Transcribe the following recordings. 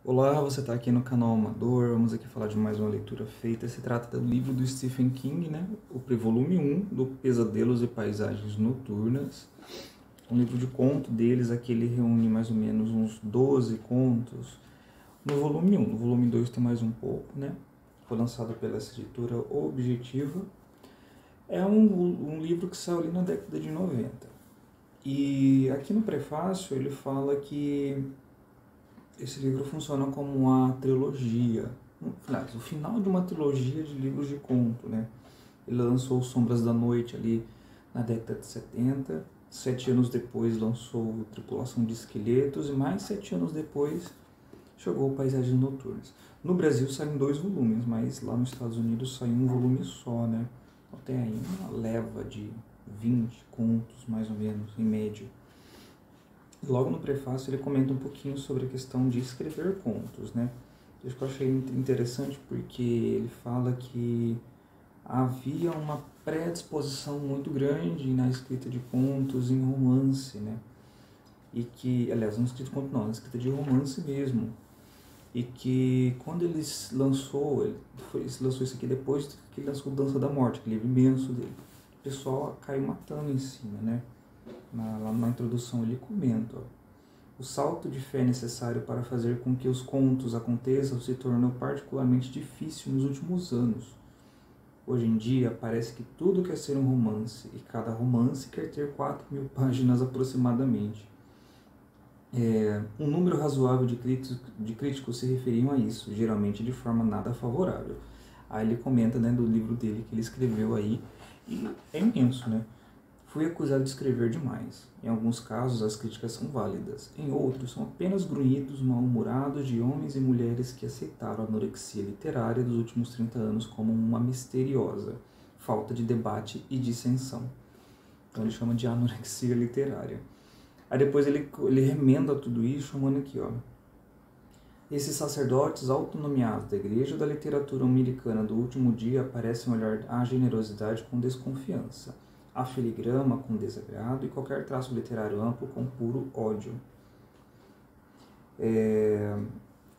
Olá, você está aqui no canal Amador. Vamos aqui falar de mais uma leitura feita. Se trata do livro do Stephen King, né? O volume 1 do Pesadelos e Paisagens Noturnas. Um livro de conto deles, aqui ele reúne mais ou menos uns 12 contos no volume 1. No volume 2 tem mais um pouco, né? Foi lançado pela editora Objetiva. É um livro que saiu ali na década de 90. E aqui no prefácio ele fala que esse livro funciona como uma trilogia, o final de uma trilogia de livros de conto, né? Ele lançou Sombras da Noite ali na década de 70, 7 anos depois lançou Tripulação de Esqueletos e mais 7 anos depois chegou Paisagens Noturnas. No Brasil saem 2 volumes, mas lá nos Estados Unidos sai um volume só, né? Então tem aí uma leva de 20 contos, mais ou menos, em média. Logo no prefácio ele comenta um pouquinho sobre a questão de escrever contos, né? Isso que eu achei interessante porque ele fala que havia uma predisposição muito grande na escrita de contos em romance, né? E que, aliás, não escrita de conto não, na escrita de romance mesmo. E que quando ele lançou isso aqui depois que ele lançou Dança da Morte, aquele livro imenso dele, o pessoal caiu matando em cima, né? Lá na introdução ele comenta, ó, o salto de fé necessário para fazer com que os contos aconteçam se tornou particularmente difícil nos últimos anos. Hoje em dia, parece que tudo quer ser um romance, e cada romance quer ter 4.000 páginas aproximadamente. Um número razoável de críticos se referiam a isso, geralmente de forma nada favorável. Aí ele comenta, né, do livro dele que ele escreveu aí, e é imenso, né? Fui acusado de escrever demais. Em alguns casos, as críticas são válidas. Em outros, são apenas grunhidos mal-humorados de homens e mulheres que aceitaram a anorexia literária dos últimos 30 anos como uma misteriosa falta de debate e dissensão. Então ele chama de anorexia literária. Aí depois ele remenda tudo isso, chamando aqui, ó. Esses sacerdotes autonomeados da Igreja da Literatura Americana do último dia parecem olhar a generosidade com desconfiança, a filigrama com desagrado e qualquer traço literário amplo com puro ódio.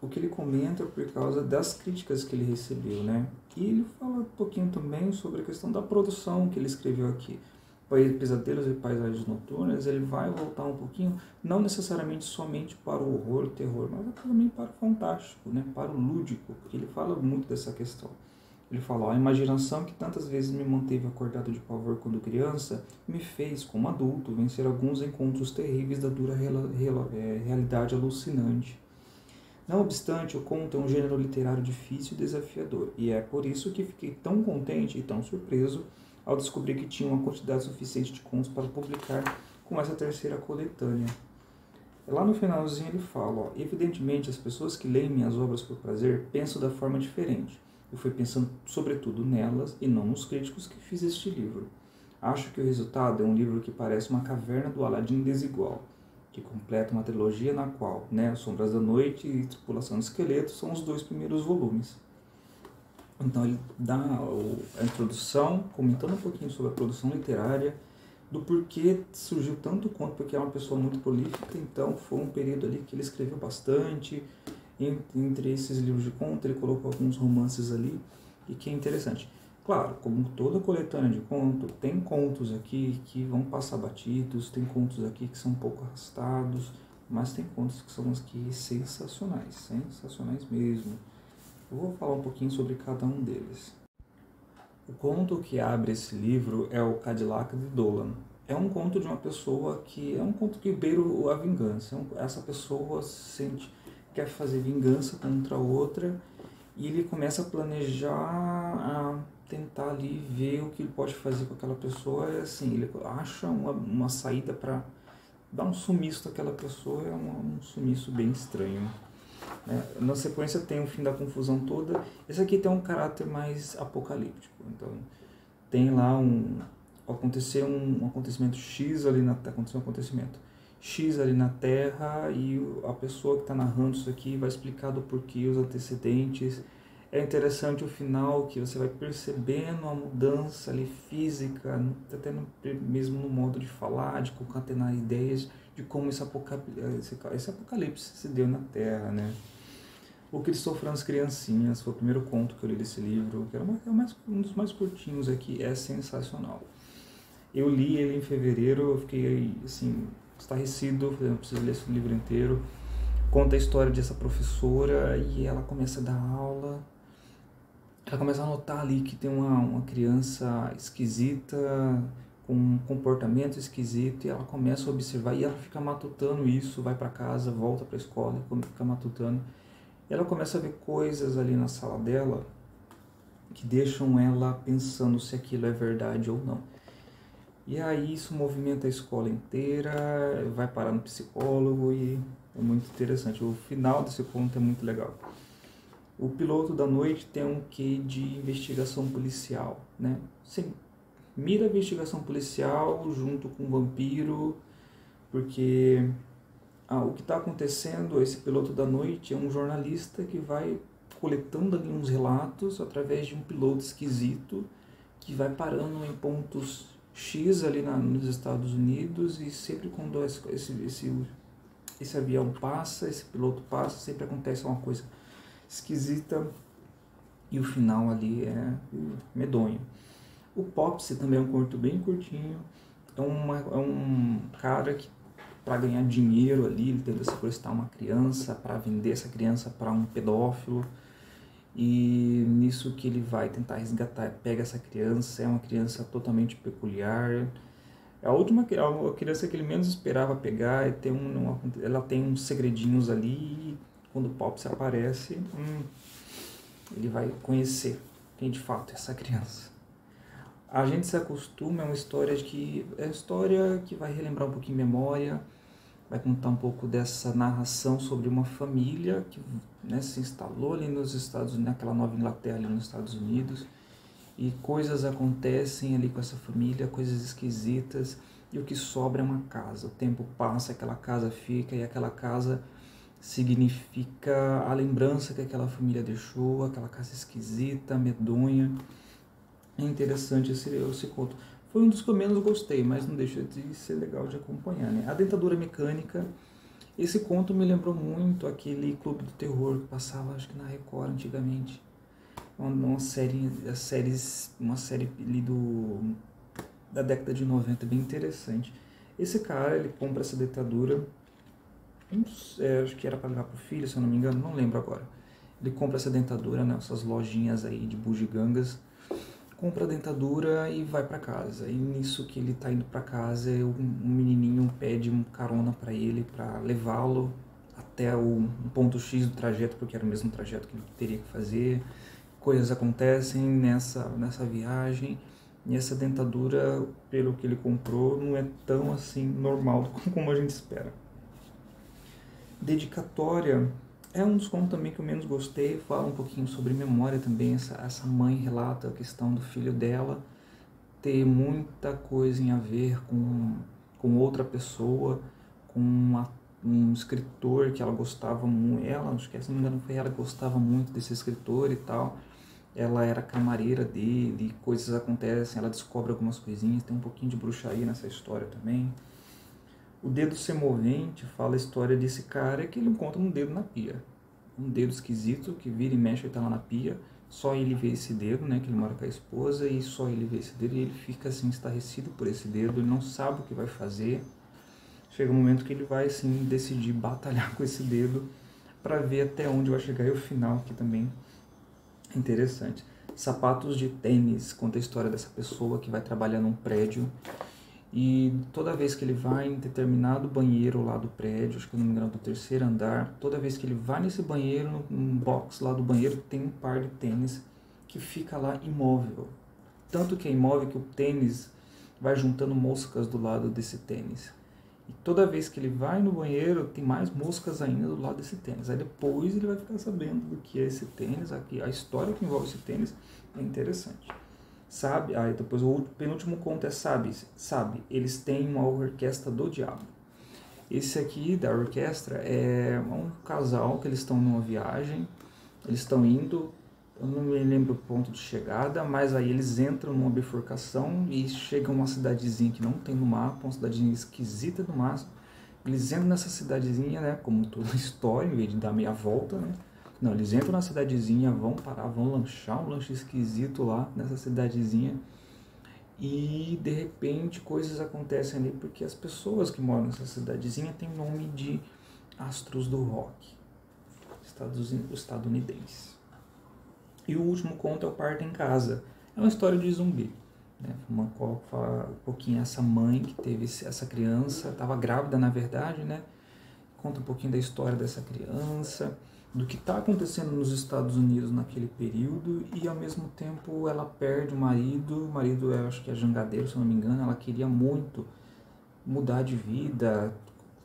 O que ele comenta por causa das críticas que ele recebeu, né? E ele fala um pouquinho também sobre a questão da produção que ele escreveu aqui. Pesadelos e Paisagens Noturnas, ele vai voltar um pouquinho, não necessariamente somente para o horror, o terror, mas também para o fantástico, né? Para o lúdico, porque ele fala muito dessa questão. Ele fala, ó, a imaginação que tantas vezes me manteve acordado de pavor quando criança, me fez, como adulto, vencer alguns encontros terríveis da dura realidade alucinante. Não obstante, o conto é um gênero literário difícil e desafiador, e é por isso que fiquei tão contente e tão surpreso ao descobrir que tinha uma quantidade suficiente de contos para publicar com essa terceira coletânea. Lá no finalzinho ele fala, ó, evidentemente as pessoas que leem minhas obras por prazer pensam da forma diferente. Eu fui pensando sobretudo nelas e não nos críticos que fiz este livro. Acho que o resultado é um livro que parece uma caverna do Aladim desigual, que completa uma trilogia na qual, né, Sombras da Noite e Tripulação de Esqueletos são os 2 primeiros volumes. Então ele dá a introdução, comentando um pouquinho sobre a produção literária, do porquê surgiu tanto conto, porque é uma pessoa muito prolífica, então foi um período ali que ele escreveu bastante. Entre esses livros de conto, ele colocou alguns romances ali, e que é interessante. Claro, como toda coletânea de conto, tem contos aqui que vão passar batidos, tem contos aqui que são um pouco arrastados, mas tem contos que são aqui sensacionais mesmo. Eu vou falar um pouquinho sobre cada um deles. O conto que abre esse livro é o Cadillac de Dolan. É um conto de uma pessoa que... é um conto que beira a vingança. Essa pessoa quer fazer vingança contra outra e ele começa a planejar, a tentar ali ver o que ele pode fazer com aquela pessoa. É assim, ele acha uma saída para dar um sumiço daquela pessoa. É um sumiço bem estranho. Na sequência tem o fim da confusão toda. Esse aqui tem um caráter mais apocalíptico. Então tem lá aconteceu um acontecimento X ali aconteceu um acontecimento X ali na Terra e a pessoa que está narrando isso aqui vai explicar do porquê, os antecedentes. É interessante o final, que você vai percebendo a mudança ali física, até mesmo no modo de falar, de concatenar ideias, de como esse apocalipse se deu na Terra, né? O Cristoforo nas Criancinhas foi o primeiro conto que eu li desse livro, que era um dos mais curtinhos aqui, é sensacional. Eu li ele em fevereiro, eu fiquei assim, estarrecido, falei, eu preciso ler esse livro inteiro. Conta a história dessa professora e ela começa a dar aula. Ela começa a notar ali que tem uma criança esquisita, com um comportamento esquisito, e ela começa a observar e ela fica matutando isso, vai para casa, volta para a escola e fica matutando. E ela começa a ver coisas ali na sala dela que deixam ela pensando se aquilo é verdade ou não. E aí isso movimenta a escola inteira, vai parar no psicólogo e é muito interessante. O final desse conto é muito legal. O Piloto da Noite tem um quê de investigação policial, né? Sim, mira a investigação policial junto com o vampiro, porque o que está acontecendo, esse Piloto da Noite é um jornalista que vai coletando ali uns relatos através de um piloto esquisito que vai parando em pontos X ali nos Estados Unidos, e sempre quando esse avião passa, esse piloto passa, sempre acontece uma coisa esquisita e o final ali é medonho. O Popsy também é um conto bem curtinho, é um cara que, para ganhar dinheiro ali, ele tenta sequestrar uma criança para vender essa criança para um pedófilo, e nisso que ele vai tentar resgatar, pega essa criança, é uma criança totalmente peculiar, é a criança que ele menos esperava pegar, e ela tem uns segredinhos ali, e quando o Popsy aparece, ele vai conhecer quem de fato é essa criança. A Gente Se Acostuma é uma história que vai relembrar um pouquinho memória, vai contar um pouco dessa narração sobre uma família que, né, se instalou ali nos Estados Unidos, naquela Nova Inglaterra ali nos Estados Unidos, e coisas acontecem ali com essa família, coisas esquisitas, e o que sobra é uma casa. O tempo passa, aquela casa fica, e aquela casa significa a lembrança que aquela família deixou, aquela casa esquisita, medonha. É interessante esse conto. Foi um dos que eu menos gostei, mas não deixa de ser legal de acompanhar, né? A Dentadura Mecânica, esse conto me lembrou muito aquele Clube do Terror que passava, acho que na Record antigamente. Uma série ali da década de 90, bem interessante. Esse cara, ele compra essa dentadura, acho que era para levar pro filho, se eu não me engano, não lembro agora. Ele compra essa dentadura, né, essas lojinhas aí de bugigangas, compra a dentadura e vai para casa. E nisso que ele tá indo para casa, um menininho pede um carona para ele, para levá-lo até um ponto X do trajeto, porque era o mesmo trajeto que ele teria que fazer. Coisas acontecem nessa viagem, e essa dentadura, pelo que ele comprou, não é tão assim normal como a gente espera. Dedicatória é um dos contos também que eu menos gostei, fala um pouquinho sobre memória também. Essa mãe relata a questão do filho dela ter muita coisa a ver com outra pessoa, com um escritor que ela gostava muito, acho que se não me engano foi ela que gostava muito desse escritor e tal. Ela era camareira dele, coisas acontecem, ela descobre algumas coisinhas, tem um pouquinho de bruxaria nessa história também. O Dedo Semovente fala a história desse cara que ele encontra um dedo na pia. Um dedo esquisito que vira e mexe e tá lá na pia. Só ele vê esse dedo, né? Que ele mora com a esposa, e só ele vê esse dedo, e ele fica assim estarrecido por esse dedo, ele não sabe o que vai fazer. Chega um momento que ele vai assim decidir batalhar com esse dedo para ver até onde vai chegar, e o final que também é interessante. Sapatos de Tênis conta a história dessa pessoa que vai trabalhar num prédio, e toda vez que ele vai em determinado banheiro lá do prédio, acho que não me engano do terceiro andar, toda vez que ele vai nesse banheiro, num box lá do banheiro, tem um par de tênis que fica lá imóvel. Tanto que é imóvel que o tênis vai juntando moscas do lado desse tênis. E toda vez que ele vai no banheiro, tem mais moscas ainda do lado desse tênis. Aí depois ele vai ficar sabendo do que é esse tênis, aqui, a história que envolve esse tênis é interessante. Sabe? Aí depois o penúltimo conto é Sabe, eles têm uma orquestra do diabo. Esse aqui da orquestra é um casal que eles estão numa viagem, eles estão indo, eu não me lembro o ponto de chegada, mas aí eles entram numa bifurcação e chegam a uma cidadezinha que não tem no mapa, uma cidadezinha esquisita no máximo. Eles entram nessa cidadezinha, né, como toda história, em vez de dar meia volta, né, Não, eles entram na cidadezinha, vão parar, vão lanchar um lanche esquisito lá nessa cidadezinha e de repente coisas acontecem ali porque as pessoas que moram nessa cidadezinha têm nome de astros do rock estadunidense. E o último conto é o Parto em Casa. É uma história de zumbi. Né? Fala um pouquinho essa mãe que teve essa criança, estava grávida na verdade, né? Conta um pouquinho da história dessa criança, do que está acontecendo nos Estados Unidos naquele período e ao mesmo tempo ela perde o marido eu acho que é jangadeiro, se eu não me engano, ela queria muito mudar de vida,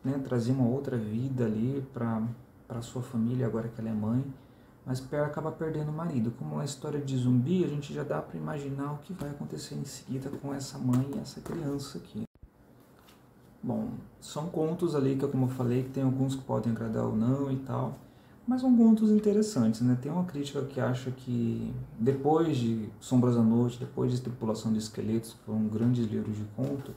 né? Trazer uma outra vida ali para sua família agora que ela é mãe. Mas acaba perdendo o marido. Como é uma história de zumbi, a gente já dá para imaginar o que vai acontecer em seguida com essa mãe e essa criança aqui. Bom, são contos ali que, como eu falei, que tem alguns que podem agradar ou não e tal, mas são contos interessantes, né? Tem uma crítica que acha que depois de Sombras da Noite, depois de Tripulação de Esqueletos, que foram grandes livros de conto,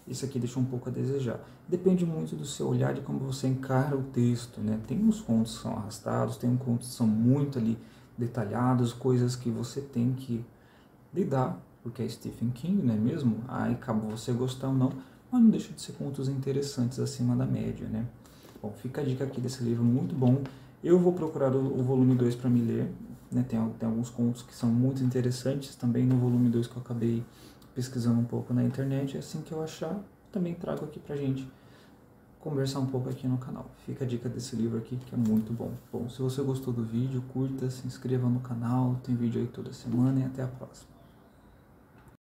isso aqui deixa um pouco a desejar. Depende muito do seu olhar, de como você encara o texto, né? Tem uns contos que são arrastados, tem uns contos que são muito ali detalhados, coisas que você tem que lidar, porque é Stephen King, não é mesmo? Aí acaba você gostar ou não, mas não deixa de ser contos interessantes acima da média, né? Bom, fica a dica aqui desse livro, muito bom. Eu vou procurar o volume 2 para me ler, né? Tem alguns contos que são muito interessantes também no volume 2 que eu acabei pesquisando um pouco na internet. Assim que eu achar, também trago aqui pra gente conversar um pouco aqui no canal. Fica a dica desse livro aqui que é muito bom. Bom, se você gostou do vídeo, curta, se inscreva no canal, tem vídeo aí toda semana e até a próxima.